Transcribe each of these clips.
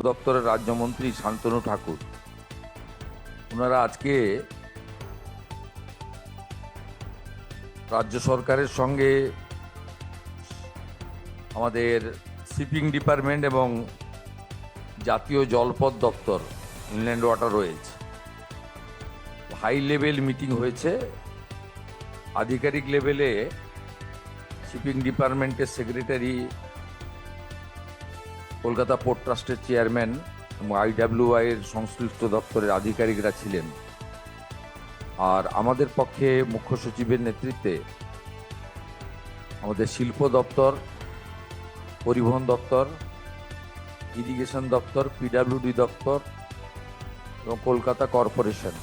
দপ্তরের রাজ্যমন্ত্রী শান্তনু ঠাকুর, ওনারা আজকে রাজ্য সরকারের সঙ্গে আমাদের শিপিং ডিপার্টমেন্ট এবং জাতীয় জলপথ দপ্তর ইনল্যান্ড ওয়াটার রয়েছে হাই লেভেল মিটিং হয়েছে। আধিকারিক লেভেলে শিপিং ডিপার্টমেন্টের সেক্রেটারি, কলকাতা পোর্ট ট্রাস্টের চেয়ারম্যান এবং IWI এর সংশ্লিষ্ট দপ্তরের আধিকারিকরা ছিলেন। আর আমাদের পক্ষে মুখ্য সচিবের নেতৃত্বে আমাদের শিল্প দপ্তর, পরিবহন দপ্তর, ইরিগেশন দপ্তর, PWD দপ্তর এবং কলকাতা কর্পোরেশন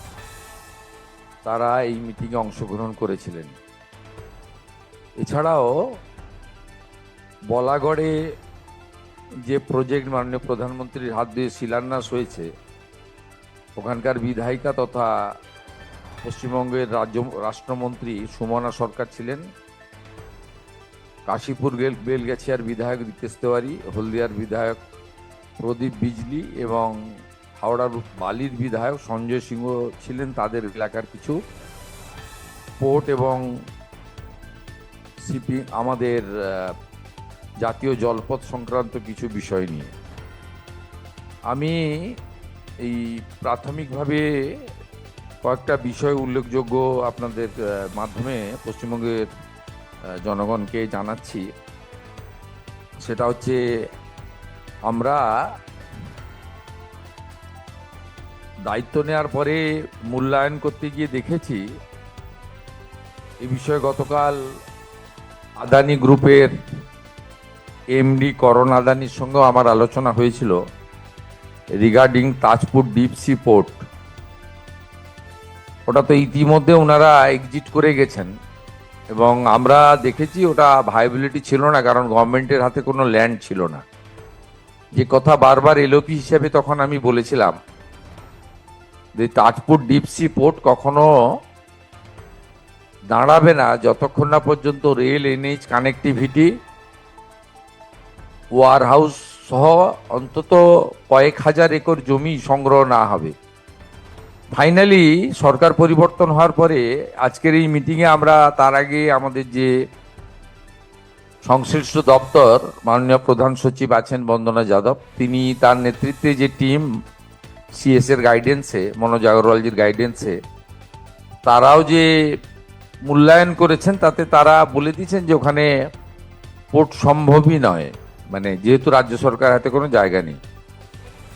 তারা এই মিটিংয়ে অংশগ্রহণ করেছিলেন। এছাড়াও বলাগড়ে যে প্রজেক্ট মাননীয় প্রধানমন্ত্রীর হাত দিয়ে শিলান্যাস হয়েছে, ওখানকার বিধায়িকা তথা পশ্চিমবঙ্গের রাষ্ট্রমন্ত্রী সুমনা সরকার ছিলেন। কাশীপুর বেলগাছিয়ার বিধায়ক রিতেশ তেওয়ারি, হলদিয়ার বিধায়ক প্রদীপ বিজলি এবং হাওড়ার বালির বিধায়ক সঞ্জয় সিংহ ছিলেন। তাদের এলাকার কিছু পোর্ট এবং শিপিং, আমাদের জাতীয় জলপথ সংক্রান্ত কিছু বিষয় নিয়ে আমি এই প্রাথমিকভাবে কয়েকটা বিষয় উল্লেখযোগ্য আপনাদের মাধ্যমে পশ্চিমবঙ্গের জনগণকে জানাচ্ছি। সেটা হচ্ছে, আমরা দায়িত্ব নেওয়ার পরে মূল্যায়ন করতে গিয়ে দেখেছি এই বিষয়ে গতকাল আদানি গ্রুপের MD করণ আদানির সঙ্গেও আমার আলোচনা হয়েছিল regarding Tajpur deep sea port. ওটা তো ইতিমধ্যে ওনারা এক্সিট করে গেছেন এবং আমরা দেখেছি ওটা ভাইবিলিটি ছিল না, কারণ গভর্নমেন্টের হাতে কোনো ল্যান্ড ছিল না। যে কথা বারবার LOP হিসেবে তখন আমি বলেছিলাম যে তাজপুর ডিপ সি পোর্ট কখনো দাঁড়াবে না যতক্ষণ না পর্যন্ত rail, NH connectivity, warehouse সহ অন্তত কয়েক হাজার একর জমি সংগ্রহ না হবে। ফাইনালি সরকার পরিবর্তন হওয়ার পরে আজকের এই মিটিংয়ে আমরা তার আগে আমাদের যে সংশ্লিষ্ট দপ্তর মাননীয় প্রধান সচিব আছেন বন্দনা যাদব, তিনি তার নেতৃত্বে যে টিম CS এর গাইডেন্সে, মনোজ আগরওয়ালজির গাইডেন্সে তারাও যে মূল্যায়ন করেছেন, তাতে তারা বলে দিয়েছেন যে ওখানে পোর্ট সম্ভবই নয়, মানে যেহেতু রাজ্য সরকার হাতে কোনো জায়গা নেই।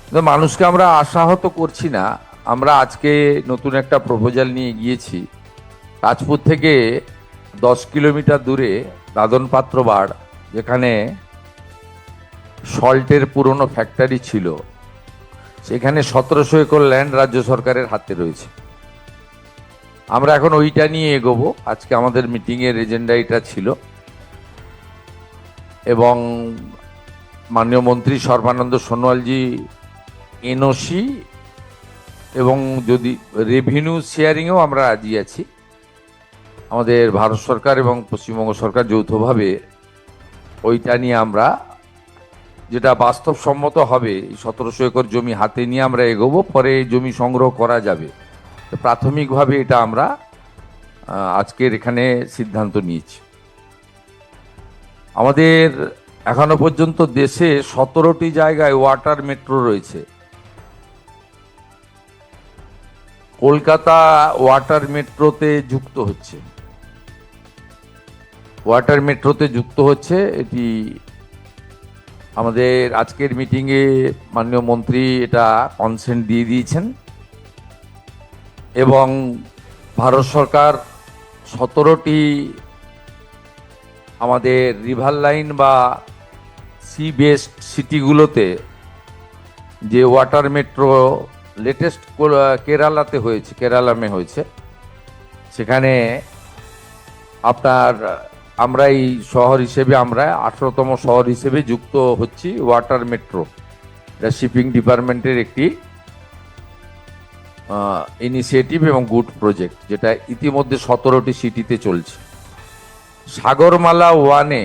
কিন্তু মানুষকে আমরা আশাহত করছি না। আমরা আজকে নতুন একটা প্রপোজাল নিয়ে গিয়েছি। তাজপুর থেকে 10 কিলোমিটার দূরে দাদন পাত্র বাড়, যেখানে সল্টের পুরনো ফ্যাক্টরি ছিল, সেখানে 1700 একর ল্যান্ড রাজ্য সরকারের হাতে রয়েছে। আমরা এখন ওইটা নিয়ে এগোবো। আজকে আমাদের মিটিংয়ের এজেন্ডা এটা ছিল এবং মাননীয় মন্ত্রী সর্বানন্দ সোনোয়ালজি NOC এবং যদি রেভিনিউ শেয়ারিংয়েও আমরা রাজি আছি। আমাদের ভারত সরকার এবং পশ্চিমবঙ্গ সরকার যৌথভাবে ওইটা নিয়ে আমরা যেটা বাস্তবসম্মত হবে, 1700 একর জমি হাতে নিয়ে আমরা এগোবো। পরে জমি সংগ্রহ করা যাবে। প্রাথমিকভাবে এটা আমরা আজকের এখানে সিদ্ধান্ত নিয়েছি। আমাদের এখনো পর্যন্ত দেশে 17টি জায়গায় ওয়াটার মেট্রো রয়েছে। কলকাতা ওয়াটার মেট্রোতে যুক্ত হচ্ছে। এটি আমাদের আজকের মিটিংয়ে মাননীয় মন্ত্রী এটা কনসেন্ট দিয়ে দিয়েছেন এবং ভারত সরকার 17টি আমাদের রিভার লাইন বা সি বেসড সিটিগুলোতে যে ওয়াটার মেট্রো লেটেস্ট কেরালামে হয়েছে, সেখানে আপনার আমরা এই শহর হিসেবে, আমরা 18তম শহর হিসেবে যুক্ত হচ্ছি ওয়াটার মেট্রো। এটা শিপিং ডিপার্টমেন্টের একটি ইনিশিয়েটিভ এবং গুড প্রজেক্ট, যেটা ইতিমধ্যে 17টি সিটিতে চলছে। সাগরমালা 1-এ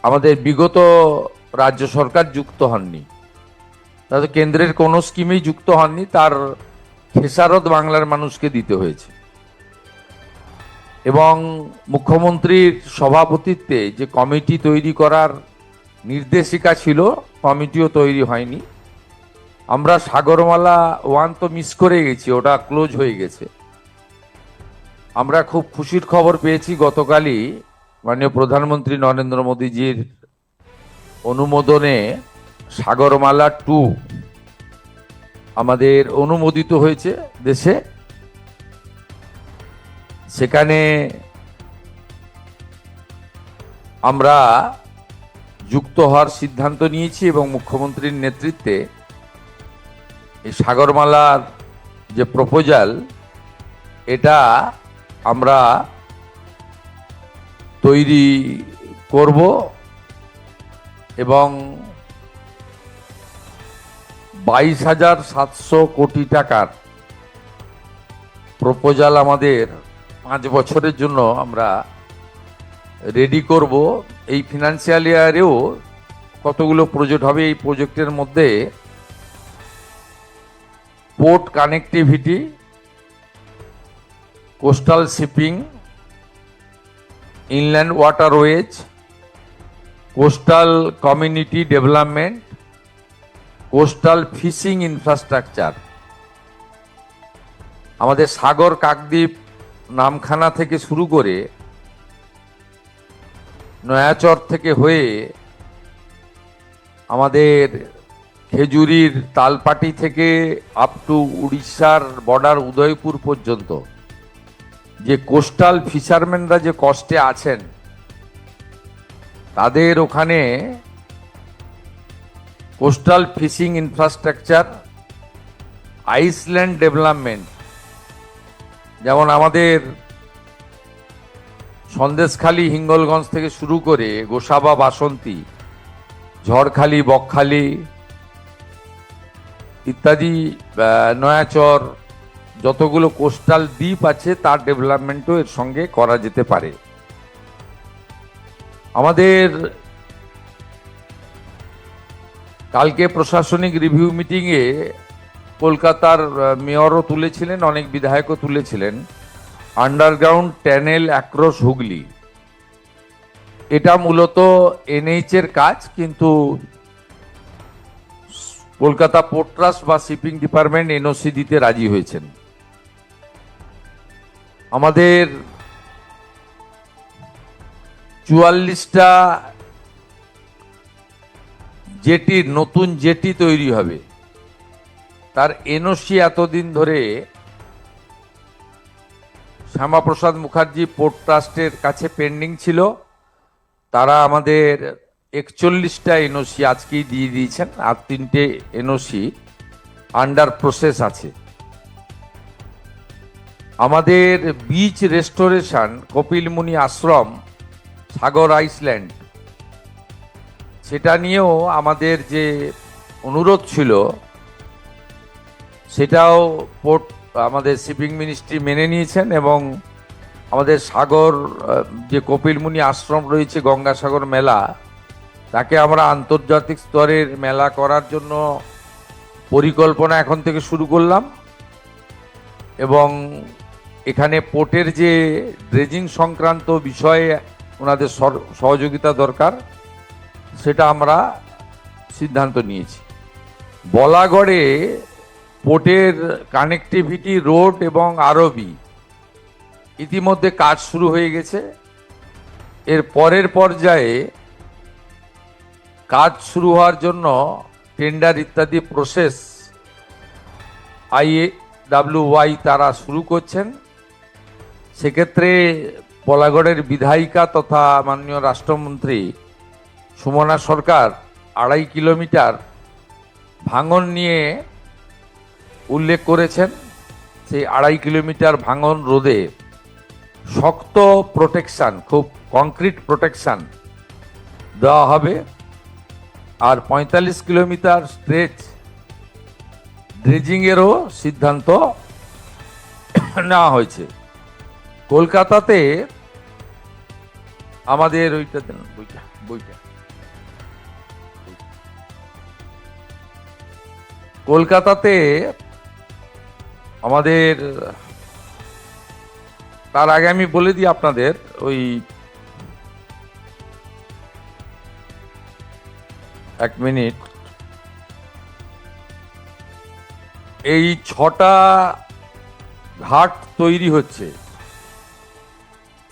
আমাদের বিগত রাজ্য সরকার যুক্ত হননি, তাতে কেন্দ্রের কোনো স্কিমেই যুক্ত হননি, তার খেসারত বাংলার মানুষকে দিতে হয়েছে। এবং মুখ্যমন্ত্রীর সভাপতিত্বে যে কমিটি তৈরি করার নির্দেশিকা ছিল, কমিটিও তৈরি হয়নি। আমরা সাগরমালা 1 তো মিস করে গেছি, ওটা ক্লোজ হয়ে গেছে। আমরা খুব খুশির খবর পেয়েছি গতকালই মাননীয় প্রধানমন্ত্রী নরেন্দ্র মোদীজির অনুমোদনে সাগরমালা 2 আমাদের অনুমোদিত হয়েছে দেশে। সেখানে আমরা যুক্ত হওয়ার সিদ্ধান্ত নিয়েছি এবং মুখ্যমন্ত্রীর নেতৃত্বে এই সাগরমালার যে প্রপোজাল, এটা আমরা তৈরি করব এবং 22,700 কোটি টাকার প্রপোজাল আমাদের 5 বছরের জন্য আমরা রেডি করব। এই ফিনান্সিয়াল ইয়ারেও কতগুলো প্রজেক্ট হবে। এই প্রজেক্টের মধ্যে port connectivity, coastal shipping, inland waterways, coastal community development, coastal fishing infrastructure. আমাদের সাগর কাকদ্বীপ নামখানা থেকে শুরু করে নয়াচর থেকে হয়ে আমাদের খেজুরির তালপাটি থেকে আপ টু উড়িষ্যার বর্ডার উদয়পুর পর্যন্ত যে কোস্টাল ফিশারম্যানরা যে কষ্টে আছেন, তাদের ওখানে coastal fishing infrastructure, island development, যেমন আমাদের সন্দেশখালী হিঙ্গলগঞ্জ থেকে শুরু করে গোসাবা বাসন্তী, ঝড়খালি, বকখালি ইত্যাদি নয়াচর যতগুলো কোস্টাল দ্বীপ আছে তার ডেভেলপমেন্টও এর সঙ্গে করা যেতে পারে। আমাদের কালকে প্রশাসনিক রিভিউ মিটিংয়ে কলকাতার মেয়রও তুলেছিলেন, অনেক বিধায়কও তুলেছিলেন, আন্ডারগ্রাউন্ড টানেল অ্যাক্রস হুগলি। এটা মূলত এনএইচ এর কাজ, কিন্তু কলকাতা পোর্ট ট্রাস্ট বা শিপিং ডিপার্টমেন্ট এনওসি দিতে রাজি হয়েছেন। আমাদের 44টা জেটির নতুন জেটি তৈরি হবে, তার এনওসি এতদিন ধরে শ্যামাপ্রসাদ মুখার্জি পোর্ট ট্রাস্টের কাছে পেন্ডিং ছিল। তারা আমাদের 41টা এনওসি আজকেই দিয়ে দিয়েছেন, আর 3টে এনওসি আন্ডার প্রসেস আছে। আমাদের বিচ রেস্টোরেশন কপিলমুনি আশ্রম সাগর আইসল্যান্ড, সেটা নিয়েও আমাদের যে অনুরোধ ছিল সেটাও পোর্ট আমাদের শিপিং মিনিস্ট্রি মেনে নিয়েছেন এবং আমাদের সাগর যে কপিলমুনি আশ্রম রয়েছে, গঙ্গাসাগর মেলা, তাকে আমরা আন্তর্জাতিক স্তরের মেলা করার জন্য পরিকল্পনা এখন থেকে শুরু করলাম। এবং এখানে পোর্টের যে ড্রেজিং সংক্রান্ত বিষয়ে ওনাদের সহযোগিতা দরকার, সেটা আমরা সিদ্ধান্ত নিয়েছি। বলাগড়ে পোর্টের কানেক্টিভিটি রোড এবং আরবি ইতিমধ্যে কাজ শুরু হয়ে গেছে। এর পরের পর্যায়ে কাজ শুরু হওয়ার জন্য টেন্ডার ইত্যাদি প্রসেস IAWY তারা শুরু করছেন। সেক্ষেত্রে বলাগড়ের বিধায়িকা তথা মাননীয় রাষ্ট্রমন্ত্রী সুমনা সরকার 2.5 কিলোমিটার ভাঙন নিয়ে উল্লেখ করেছেন। সেই 2.5 কিলোমিটার ভাঙন রোধে শক্ত প্রোটেকশন, খুব কংক্রিট প্রোটেকশন দেওয়া হবে। আর 45 কিলোমিটার স্ট্রেচ ড্রেজিংয়েরও সিদ্ধান্ত নেওয়া হয়েছে। কলকাতাতে আমাদের বইটা কলকাতাতে আমাদের, তার আগে আমি বলে দিই আপনাদের, ওই এক মিনিট, এই 6টা ঘাট তৈরি হচ্ছে: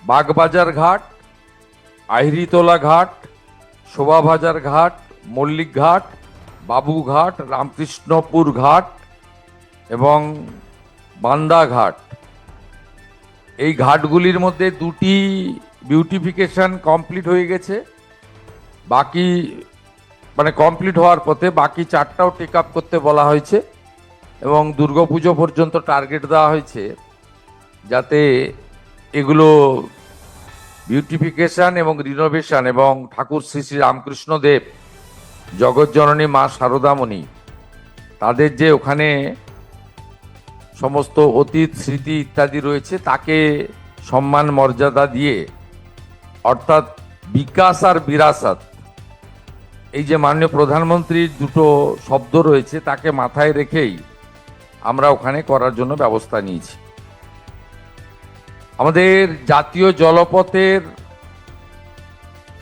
বাগবাজার ঘাট, আহিরিতলা ঘাট, শোভাবাজার ঘাট, মল্লিক ঘাট, বাবুঘাট, রামকৃষ্ণপুর ঘাট এবং বান্দা ঘাট। এই ঘাটগুলির মধ্যে 2টি বিউটিফিকেশন কমপ্লিট হয়ে গেছে, বাকি মানে কমপ্লিট হওয়ার পথে, বাকি 4টাও টেক আপ করতে বলা হয়েছে এবং দুর্গাপুজো পর্যন্ত টার্গেট দেওয়া হয়েছে যাতে এগুলো বিউটিফিকেশন এবং রিনোভেশন এবং ঠাকুর শ্রী শ্রী রামকৃষ্ণ দেব, জগৎজননী মা শারদামণি, তাদের যে ওখানে সমস্ত অতীত স্মৃতি ইত্যাদি রয়েছে তাকে সম্মান মর্যাদা দিয়ে, অর্থাৎ বিকাশ আর বিরাসত, এই যে মাননীয় প্রধানমন্ত্রীর দুটো শব্দ রয়েছে তাকে মাথায় রেখেই আমরা ওখানে করার জন্য ব্যবস্থা নিয়েছি। আমাদের জাতীয় জলপথের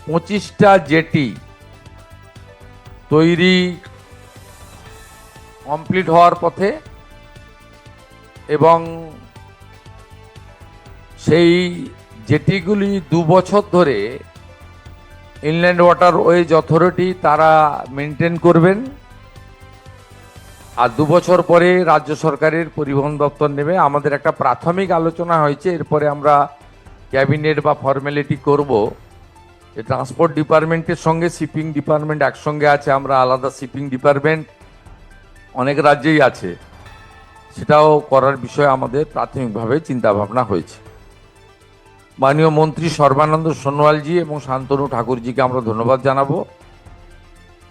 25টা জেটি তৈরি কমপ্লিট হওয়ার পথে এবং সেই জেটিগুলি 2 বছর ধরে ইনল্যান্ড ওয়াটারওয়েজ অথরিটি তারা মেনটেন করবেন, আর 2 বছর পরে রাজ্য সরকারের পরিবহন দপ্তর নেবে। আমাদের একটা প্রাথমিক আলোচনা হয়েছে, এরপরে আমরা ক্যাবিনেট বা ফর্মালিটি করব। ট্রান্সপোর্ট ডিপার্টমেন্টের সঙ্গে শিপিং ডিপার্টমেন্ট একসঙ্গে আছে, আমরা আলাদা শিপিং ডিপার্টমেন্ট অনেক রাজ্যেই আছে, সেটাও করার বিষয়ে আমাদের প্রাথমিকভাবে চিন্তাভাবনা হয়েছে। মাননীয় মন্ত্রী সর্বানন্দ সোনোয়ালজি এবং শান্তনু ঠাকুরজিকে আমরা ধন্যবাদ জানাবো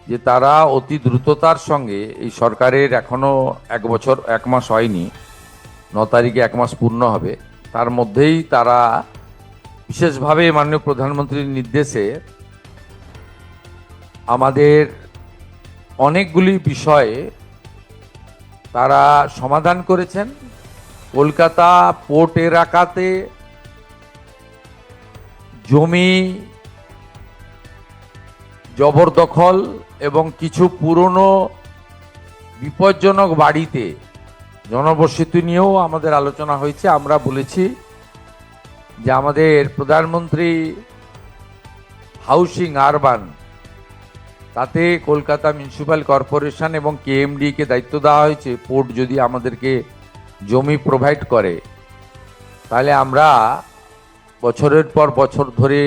যে তারা অতি দ্রুততার সঙ্গে, এই সরকারের এখনো 1 বছর 1 মাস হয়নি, 9 তারিখে 1 মাস পূর্ণ হবে, তার মধ্যেই তারা বিশেষভাবে মাননীয় প্রধানমন্ত্রীর নির্দেশে আমাদের অনেকগুলি বিষয়ে তারা সমাধান করেছেন। কলকাতা পোর্ট এলাকাতে জমি জবরদখল এবং কিছু পুরনো বিপজ্জনক বাড়িতে জনবসতি নিয়েও আমাদের আলোচনা হয়েছে। আমরা বলেছি যে আমাদের প্রধানমন্ত্রী হাউসিং আরবান, তাতে কলকাতা মিউনিসিপ্যাল কর্পোরেশন এবং কেএমডিকে দায়িত্ব দেওয়া হয়েছে, পোর্ট যদি আমাদেরকে জমি প্রোভাইড করে তাহলে আমরা বছরের পর বছর ধরে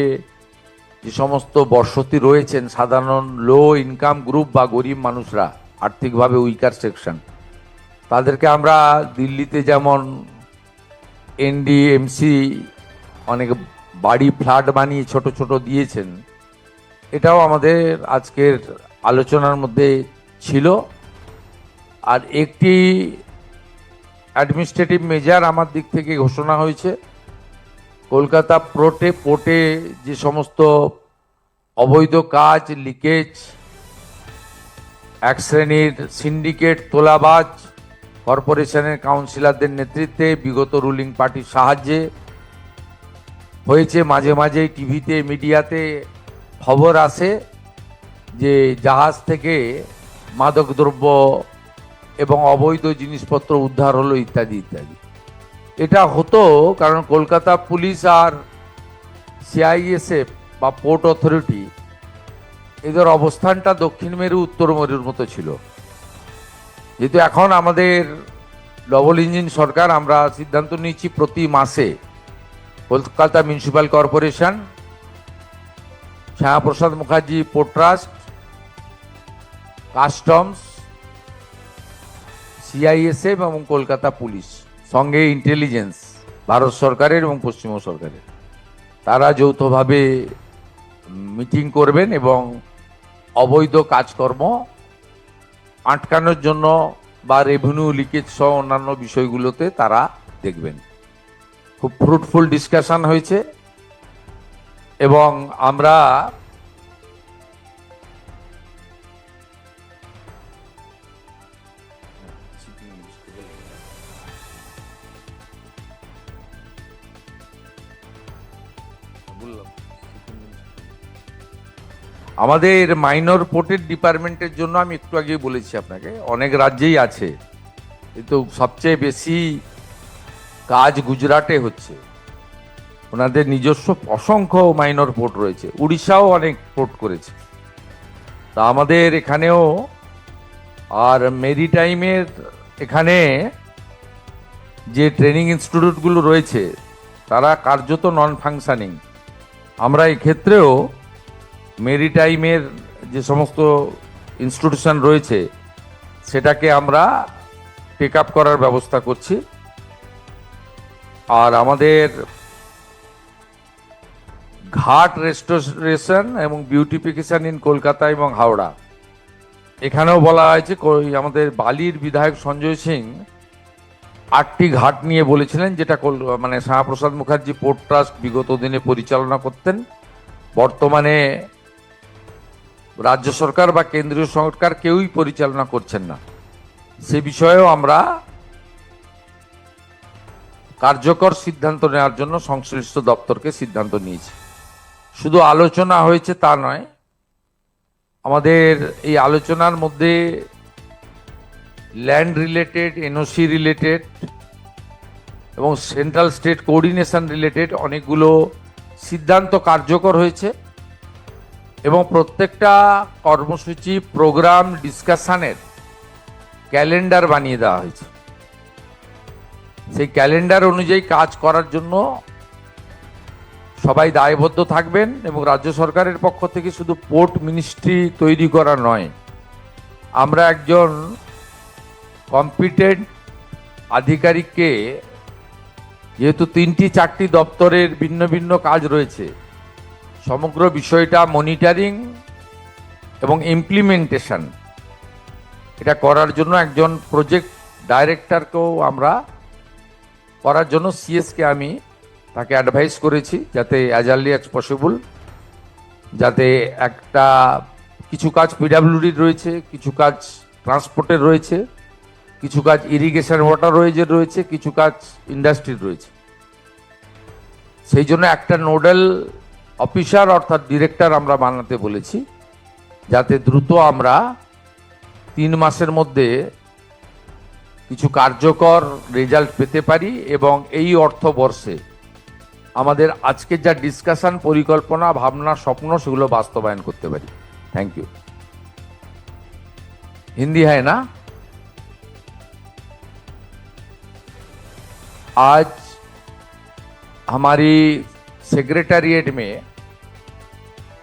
যে সমস্ত বসতি রয়েছেন সাধারণ লো ইনকাম গ্রুপ বা গরিব মানুষরা, আর্থিকভাবে উইকার সেকশন, তাদেরকে আমরা দিল্লিতে যেমন এনডিএমসি অনেক বাড়ি ফ্ল্যাট বানিয়ে ছোট ছোট দিয়েছেন, এটাও আমাদের আজকের আলোচনার মধ্যে ছিল। আর একটি অ্যাডমিনিস্ট্রেটিভ মেজার আমার দিক থেকে ঘোষণা হয়েছে, কলকাতা পোর্টে যে সমস্ত অবৈধ কাজ, লিকেজ, এক শ্রেণীর সিন্ডিকেট, তোলাবাজ কর্পোরেশনের কাউন্সিলরদের নেতৃত্বে বিগত রুলিং পার্টির সাহায্যে হয়েছে। মাঝে মাঝে টিভিতে মিডিয়াতে খবর আসে যে জাহাজ থেকে মাদকদ্রব্য এবং অবৈধ জিনিসপত্র উদ্ধার হলো ইত্যাদি ইত্যাদি। এটা হতো কারণ কলকাতা পুলিশ আর সিআইএসএফ বা পোর্ট অথরিটি, এদের অবস্থানটা দক্ষিণ মেরু উত্তর মেরুর মতো ছিল। যেহেতু এখন আমাদের ডবল ইঞ্জিন সরকার, আমরা সিদ্ধান্ত নিয়েছি প্রতি মাসে Kolkata municipal corporation, Shyama Prasad Mukherjee port trust, customs, CISF এবং কলকাতা পুলিশ, সঙ্গে ইন্টেলিজেন্স ভারত সরকারের এবং পশ্চিমবঙ্গ সরকারের, তারা যৌথভাবে মিটিং করবেন এবং অবৈধ কাজকর্ম আটকানোর জন্য বা রেভিনিউ লিকেজ সহ অন্যান্য বিষয়গুলোতে তারা দেখবেন। খুব ফ্রুটফুল ডিসকাশন হয়েছে এবং আমরা আমাদের মাইনর পোর্টের ডিপার্টমেন্টের জন্য আমি একটু আগে বলেছি আপনাকে, অনেক রাজ্যেই আছে, কিন্তু সবচেয়ে বেশি কাজ গুজরাটে হচ্ছে। ওনাদের নিজস্ব অসংখ্য মাইনর পোর্ট রয়েছে, উড়িষ্যাও অনেক পোর্ট করেছে। তা আমাদের এখানেও, আর মেরিটাইমের এখানে যে ট্রেনিং ইনস্টিটিউটগুলো রয়েছে তারা কার্যত নন ফাংশনিং। আমরা এক্ষেত্রেও মেরিটাইমের যে সমস্ত ইনস্টিটিউশন রয়েছে সেটাকে আমরা টেক আপ করার ব্যবস্থা করছি। আর আমাদের ঘাট রেস্টোরেশন এবং বিউটিফিকেশন ইন কলকাতা এবং হাওড়া, এখানেও বলা হয়েছে, আমাদের বালির বিধায়ক সঞ্জয় সিং 8টি ঘাট নিয়ে বলেছিলেন, যেটা মানে শ্যামাপ্রসাদ মুখার্জি পোর্ট ট্রাস্ট বিগত দিনে পরিচালনা করতেন। বর্তমানে রাজ্য সরকার বা কেন্দ্রীয় সরকার কেউই পরিচালনা করছেন না। সে বিষয়েও আমরা কার্যকর সিদ্ধান্ত নেওয়ার জন্য সংশ্লিষ্ট দপ্তরকে সিদ্ধান্ত নিয়েছি। শুধু আলোচনা হয়েছে তা নয়, আমাদের এই আলোচনার মধ্যে ল্যান্ড রিলেটেড, এনওসি রিলেটেড এবং সেন্ট্রাল স্টেট কোঅর্ডিনেশন রিলেটেড অনেকগুলো সিদ্ধান্ত কার্যকর হয়েছে এবং প্রত্যেকটা কর্মসূচি, প্রোগ্রাম, ডিসকাশনের ক্যালেন্ডার বানিয়ে দেওয়া হয়েছে। সেই ক্যালেন্ডার অনুযায়ী কাজ করার জন্য সবাই দায়বদ্ধ থাকবেন এবং রাজ্য সরকারের পক্ষ থেকে শুধু পোর্ট মিনিস্ট্রি তৈরি করা নয়, আমরা একজন কম্পিটেন্ট আধিকারিককে, যেহেতু 3-4টি দপ্তরের ভিন্ন ভিন্ন কাজ রয়েছে, সমগ্র বিষয়টা মনিটরিং এবং ইমপ্লিমেন্টেশন এটা করার জন্য একজন প্রজেক্ট ডাইরেক্টরকেও আমরা করার জন্য সিএসকে আমি তাকে অ্যাডভাইস করেছি, যাতে অ্যাজ আর্লি অ্যাজ পসিবল, যাতে একটা কিছু কাজ পিডাব্লিউডির রয়েছে, কিছু কাজ ট্রান্সপোর্টের রয়েছে, কিছু কাজ ইরিগেশন ওয়াটারওয়েজের রয়েছে, কিছু কাজ ইন্ডাস্ট্রির রয়েছে। সেই জন্য একটা নোডাল অফিসার অর্থাৎ ডিরেক্টর আমরা বানাতে বলেছি, যাতে দ্রুত আমরা 3 মাসের মধ্যে কিছু কার্যকর রেজাল্ট পেতে পারি এবং এই অর্থবর্ষে আমাদের আজকের যা ডিসকাশন, পরিকল্পনা, ভাবনা, স্বপ্ন সেগুলো বাস্তবায়ন করতে পারি। Thank you. हिंदी है ना? आज हमारी सेक्रेटेरिएट में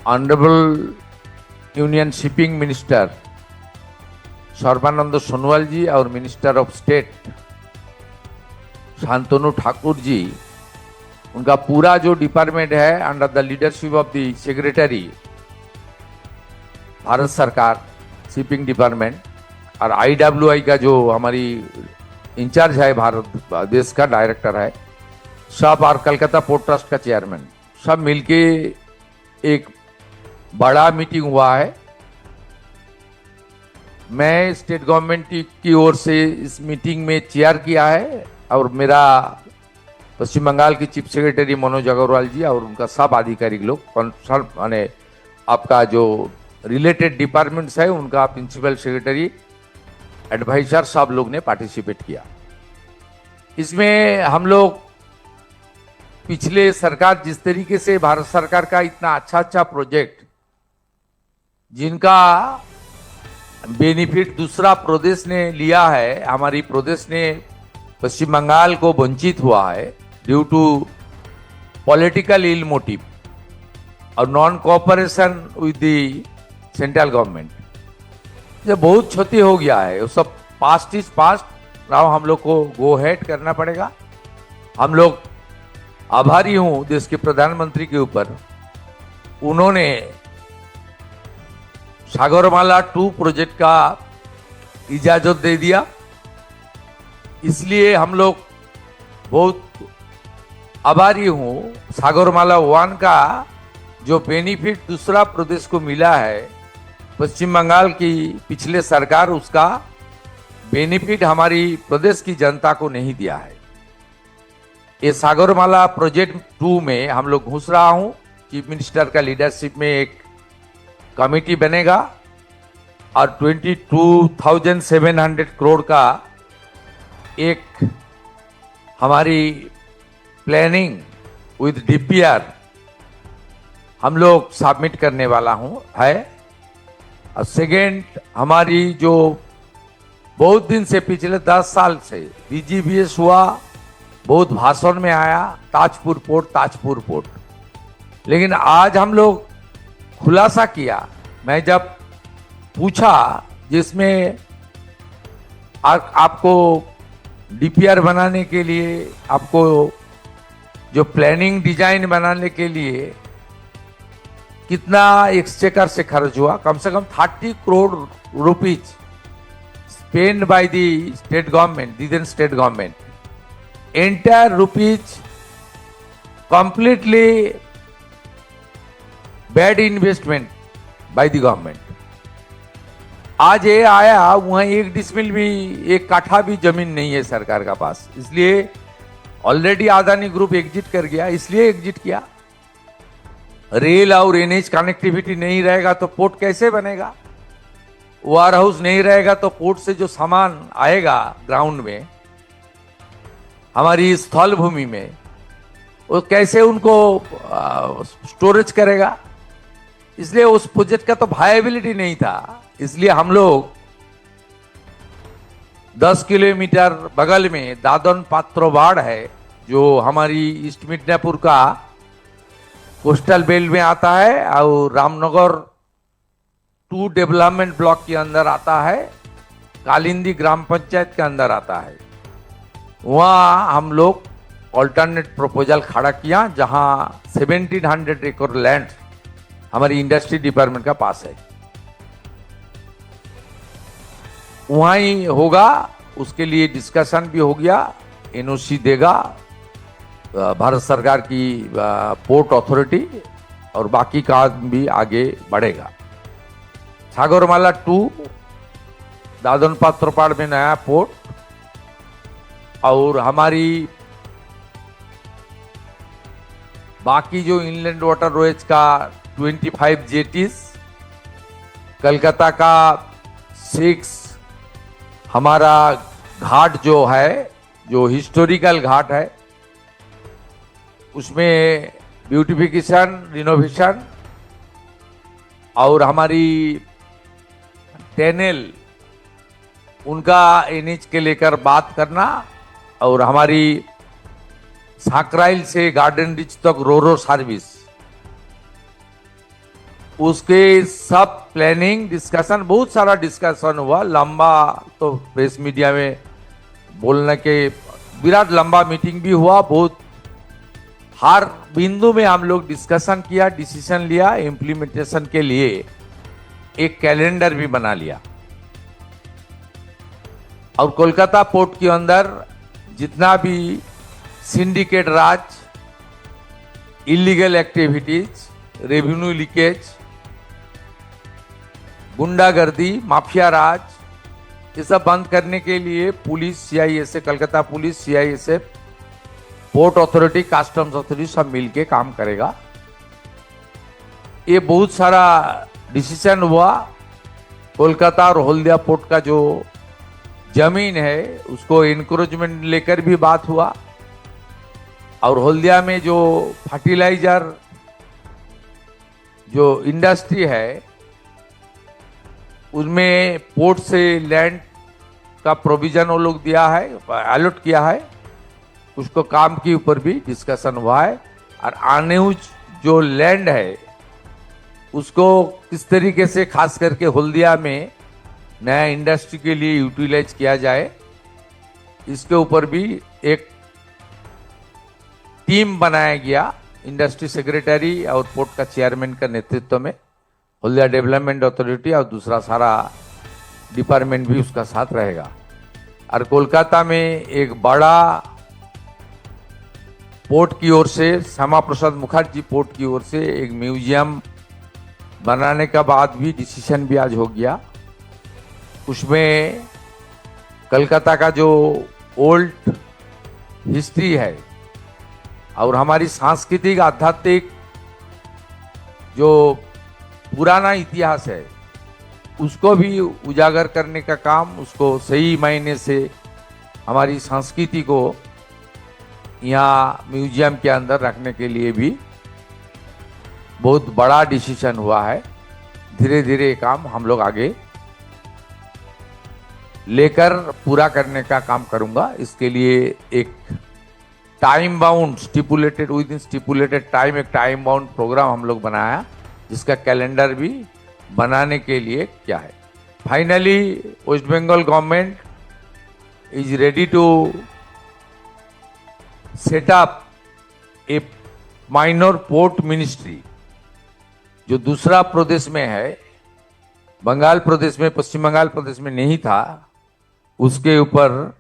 honourable union shipping minister Sarbananda Sonowal ji और minister of state Shantanu Thakur ji, उनका पूरा जो डिपार्टमेंट है under the leadership of the secretary Bharat सरकार शिपिंग डिपार्टमेंट, और IWI का जो हमारी इंचार्ज है भारत देश का डायरेक्टर है, सब, और कलकत्ता पोर्ट ट्रस्ट का चेयरमैन, सब मिलके एक बड़ा मीटिंग हुआ है। मैं स्टेट गवर्नमेंट की ओर से इस मीटिंग में चेयर किया है और मेरा पश्चिम बंगाल की चीफ सेक्रेटरी मनोज अग्रवाल जी और उनका सब आधिकारिक लोग, माने आपका जो रिलेटेड डिपार्टमेंट्स है उनका प्रिंसिपल सेक्रेटरी, एडवाइजर, सब लोग ने पार्टिसिपेट किया। इसमें हम लोग पिछले सरकार जिस तरीके से भारत सरकार का इतना अच्छा प्रोजेक्ट जिनका बेनिफिट दूसरा प्रदेश ने लिया है, हमारी प्रदेश ने पश्चिम बंगाल को वंचित हुआ है due to political ill motive और non cooperation with the central government, ये बहुत क्षति हो गया है। वो सब पास्ट इज पास्ट, नाउ हम लोग को गो हेड करना पड़ेगा। हम लोग आभारी हूं देश के प्रधानमंत्री के ऊपर, उन्होंने सागरमाला 2 प्रोजेक्ट का इजाजत दे दिया, इसलिए हम लोग बहुत आभारी हूं। सागरमाला 1 का जो बेनिफिट दूसरा प्रदेश को मिला है, पश्चिम बंगाल की पिछले सरकार उसका बेनिफिट हमारी प्रदेश की जनता को नहीं दिया है। ये सागरमाला प्रोजेक्ट 2 में हम लोग घुस रहा हूं। चीफ मिनिस्टर का लीडरशिप में एक कमेटी बनेगा और 22,700 करोड़ का एक हमारी प्लानिंग विद डीपीआर हम लोग सबमिट करने वाला हूं है। और सेकेंड, हमारी जो बहुत दिन से पिछले 10 साल से बीजीबीएस हुआ, बहुत भाषण में आया ताजपुर पोर्ट, लेकिन आज हम लोग खुलासा किया। मैं जब पूछा जिसमें आपको डीपीआर बनाने के लिए, आपको जो प्लानिंग डिजाइन बनाने के लिए कितना एक्सचेकर से खर्च हुआ, कम से कम 30 crore rupees spend by the state government, Delhi state government, entire rupees completely bad investment by the government. आज ये आया, वहां एक डिसमिल भी, एक काठा भी जमीन नहीं है सरकार का पास, इसलिए ऑलरेडी अदानी ग्रुप एग्जिट कर गया, इसलिए एग्जिट किया। रेल और एनएच कनेक्टिविटी नहीं रहेगा तो पोर्ट कैसे बनेगा? वेयर हाउस नहीं रहेगा तो पोर्ट से जो सामान आएगा ग्राउंड में, हमारी स्थल भूमि में, वो कैसे उनको स्टोरेज करेगा? इसलिए उस प्रोजेक्ट का तो वायबिलिटी नहीं था। इसलिए हम लोग 10 किलोमीटर बगल में दादन पात्रोबाड़ है, जो हमारी ईस्ट मिदनापुर का कोस्टल बेल्ट में आता है और रामनगर 2 डेवलपमेंट ब्लॉक के अंदर आता है, कालिंदी ग्राम पंचायत के अंदर आता है। वहाँ हम लोग ऑल्टरनेट प्रपोजल खड़ा किया, जहां 1700 एकड़ लैंड हमारी इंडस्ट्री डिपार्टमेंट का पास है, वहां ही होगा। उसके लिए डिस्कशन भी हो गया, एनओसी देगा भारत सरकार की पोर्ट अथॉरिटी, और बाकी काम भी आगे बढ़ेगा। सागरमाला 2 दादन पात्रोपाड़ में नया पोर्ट, और हमारी बाकी जो इनलैंड वाटर रोएज का 25 जेटीज, कलकत्ता का 6 हमारा घाट जो है, जो हिस्टोरिकल घाट है, उसमें ब्यूटिफिकेशन, रिनोवेशन, और हमारी टनल उनका एनएच के लेकर बात करना, और हमारी साकराइल से गार्डन रिच तक रोरो सर्विस, उसके सब प्लानिंग डिस्कशन, बहुत सारा डिस्कशन हुआ। लंबा तो प्रेस मीडिया में बोलने के विराट लंबा मीटिंग भी हुआ। बहुत हर बिंदु में हम लोग डिस्कशन किया, डिसीजन लिया, इम्प्लीमेंटेशन के लिए एक कैलेंडर भी बना लिया। और कोलकाता पोर्ट के अंदर जितना भी सिंडिकेट राज, इलीगल एक्टिविटीज, रेवेन्यू लीकेज, गुंडागर्दी, माफिया राज, ये सब बंद करने के लिए police, CISF, Calcutta police, CISF, port authority, customs authority सब मिलके काम करेगा। ये बहुत सारा डिसीजन हुआ। कोलकाता और हल्दिया पोर्ट का जो जमीन है उसको इंक्रोचमेंट लेकर भी बात हुआ, और हल्दिया में जो फर्टिलाइजर जो इंडस्ट्री है, उसमें पोर्ट से लैंड का प्रोविजन वो लोग दिया है, अलॉट किया है, उसको काम के ऊपर भी डिस्कशन हुआ है। और अनयूज जो लैंड है उसको किस तरीके से खास करके हल्दिया में नया इंडस्ट्री के लिए यूटिलाइज किया जाए, इसके ऊपर भी एक टीम बनाया गया इंडस्ट्री सेक्रेटरी और पोर्ट का चेयरमैन का नेतृत्व में। हल्दिया डेवलपमेंट अथॉरिटी और दूसरा सारा डिपार्टमेंट भी उसका साथ रहेगा। और कोलकाता में एक बड़ा पोर्ट की ओर से, श्यामा प्रसाद मुखर्जी पोर्ट की ओर से एक म्यूजियम बनाने का बाद भी डिसीजन भी आज हो गया। उसमें कलकत्ता का जो ओल्ड हिस्ट्री है और हमारी सांस्कृतिक आध्यात्मिक जो पुराना इतिहास है उसको भी उजागर करने का काम, उसको सही मायने से हमारी संस्कृति को यहाँ म्यूजियम के अंदर रखने के लिए भी बहुत बड़ा डिसीजन हुआ है। धीरे धीरे ये काम हम लोग आगे लेकर पूरा करने का काम करूंगा। इसके लिए एक time bound stipulated with in stipulated time एक टाइम बाउंड प्रोग्राम हम लोग बनाया, जिसका कैलेंडर भी बनाने के लिए क्या है। Finally west Bengal government is ready to set up a minor port ministry, जो दूसरा प्रदेश में है, बंगाल प्रदेश में, पश्चिम बंगाल प्रदेश में नहीं था, उसके ऊपर